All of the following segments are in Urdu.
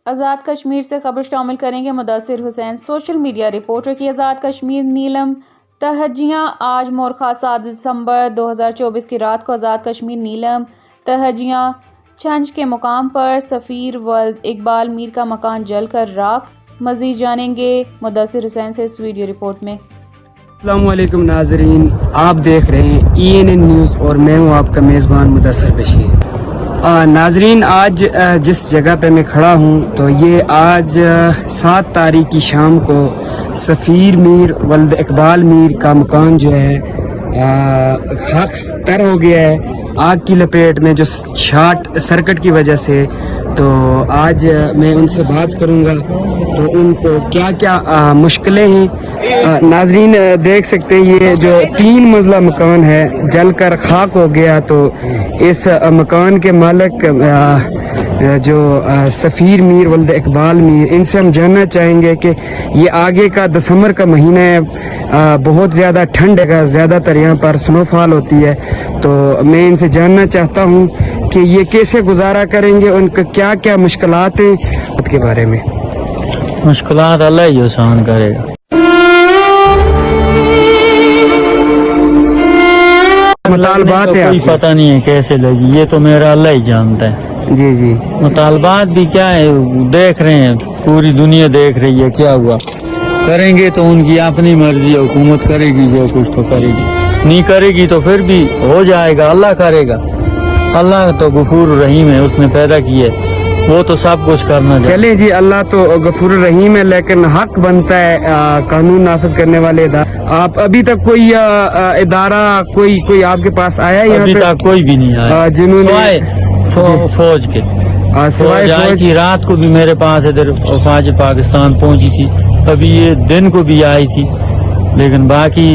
آزاد کشمیر سے خبر شامل کریں گے مدثر حسین۔ سوشل میڈیا رپورٹر کی آزاد کشمیر نیلم تہجیاں آج مورخہ 7 دسمبر 2024 کی رات کو آزاد کشمیر نیلم تہجیاں چھنج کے مقام پر سفیر ولد اقبال میر کا مکان جل کر راکھ۔ مزید جانیں گے مدثر حسین سے اس ویڈیو رپورٹ میں۔ السلام علیکم ناظرین، آپ دیکھ رہے ہیں ENN نیوز اور میں ہوں آپ کا میزبان مدثر بشیر۔ ناظرین، آج جس جگہ پہ میں کھڑا ہوں تو یہ آج 7 تاریخ کی شام کو سفیر میر ولد اقبال میر کا مکان جو ہے خاک تر ہو گیا ہے آگ کی لپیٹ میں، جو شارٹ سرکٹ کی وجہ سے۔ تو آج میں ان سے بات کروں گا تو ان کو کیا کیا مشکلیں ہیں۔ ناظرین دیکھ سکتے ہیں یہ جو 3 منزلہ مکان ہے جل کر خاک ہو گیا۔ تو اس مکان کے مالک جو سفیر میر ولد اقبال میر، ان سے ہم جاننا چاہیں گے کہ یہ آگے کا دسمبر کا مہینہ ہے، بہت زیادہ ٹھنڈ ہے، زیادہ تر یہاں پر سنو فال ہوتی ہے۔ تو میں ان سے جاننا چاہتا ہوں کہ یہ کیسے گزارا کریں گے، ان کا کیا کیا مشکلات ہیں کے بارے میں۔ مشکلات اللہ ہی آسان کرے گا۔ مطالبات ہے، کوئی پتہ نہیں ہے کیسے لگی، یہ تو میرا اللہ ہی جانتا ہے۔ جی جی، مطالبات بھی کیا ہے، دیکھ رہے ہیں، پوری دنیا دیکھ رہی ہے کیا ہوا۔ کریں گے تو ان کی اپنی مرضی ہے، حکومت کرے گی جو کچھ تو کرے گی، نہیں کرے گی تو پھر بھی ہو جائے گا، اللہ کرے گا۔ اللہ تو غفور رحیم ہے، اس نے پیدا کی ہے، وہ تو سب کچھ کرنا چاہیے۔ چلیں جی، اللہ تو غفور رحیم ہے، لیکن حق بنتا ہے قانون نافذ کرنے والے ادارے۔ آپ ابھی تک کوئی ادارہ کوئی آپ کے پاس آیا ہے؟ ابھی تک کوئی بھی نہیں آیا، جنہوں نے فوج کے فوج آئی تھی، رات کو بھی میرے پاس ادھر فوج پاکستان پہنچی تھی، ابھی یہ دن کو بھی آئی تھی، لیکن باقی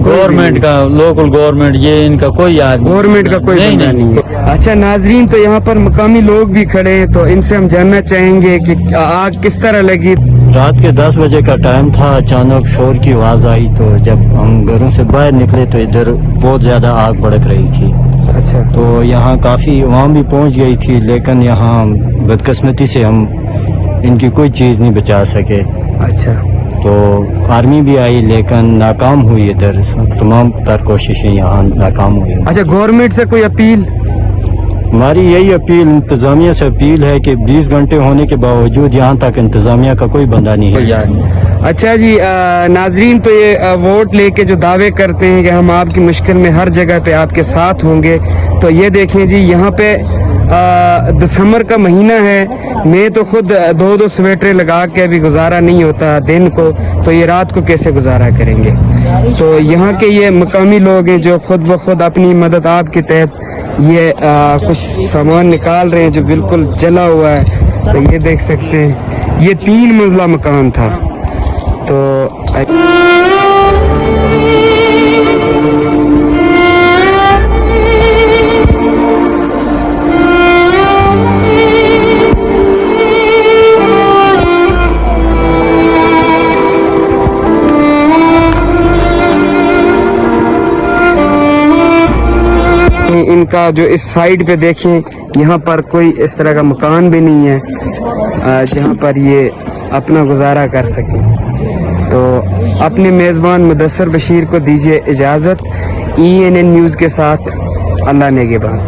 گورنمنٹ کا، لوکل گورنمنٹ، یہ ان کا کوئی گورنمنٹ کا کوئی بندہ نہیں ہے۔ اچھا ناظرین، تو یہاں پر مقامی لوگ بھی کھڑے ہیں، تو ان سے ہم جاننا چاہیں گے کہ آگ کس طرح لگی۔ رات کے 10 بجے کا ٹائم تھا، اچانک شور کی آواز آئی، تو جب ہم گھروں سے باہر نکلے تو ادھر بہت زیادہ آگ بھڑک رہی تھی۔ اچھا، تو یہاں کافی عوام بھی پہنچ گئی تھی، لیکن یہاں بدقسمتی سے ہم ان کی کوئی چیز نہیں بچا سکے۔ اچھا، تو آرمی بھی آئی لیکن ناکام ہوئی، ادھر تمام تر کوششیں یہاں ناکام ہوئی۔ اچھا، گورنمنٹ سے کوئی اپیل؟ ہماری یہی اپیل، انتظامیہ سے اپیل ہے کہ 20 گھنٹے ہونے کے باوجود یہاں تک انتظامیہ کا کوئی بندہ نہیں ہے۔ اچھا جی ناظرین، تو یہ ووٹ لے کے جو دعوے کرتے ہیں کہ ہم آپ کی مشکل میں ہر جگہ پہ آپ کے ساتھ ہوں گے، تو یہ دیکھیں جی، یہاں پہ دسمبر کا مہینہ ہے، میں تو خود 2 سویٹریں لگا کے ابھی گزارا نہیں ہوتا دن کو، تو یہ رات کو کیسے گزارا کریں گے؟ تو یہاں کے یہ مقامی لوگ ہیں جو خود بخود اپنی مدد آپ کے تحت یہ کچھ سامان نکال رہے ہیں جو بالکل جلا ہوا ہے۔ تو یہ دیکھ سکتے ہیں یہ 3 منزلہ مکان تھا۔ تو ان کا جو اس سائڈ پہ دیکھیں، یہاں پر کوئی اس طرح کا مکان بھی نہیں ہے جہاں پر یہ اپنا گزارا کر سکیں۔ تو اپنے میزبان مدثر بشیر کو دیجیے اجازت۔ ENN نیوز کے ساتھ اللہ نگہبان۔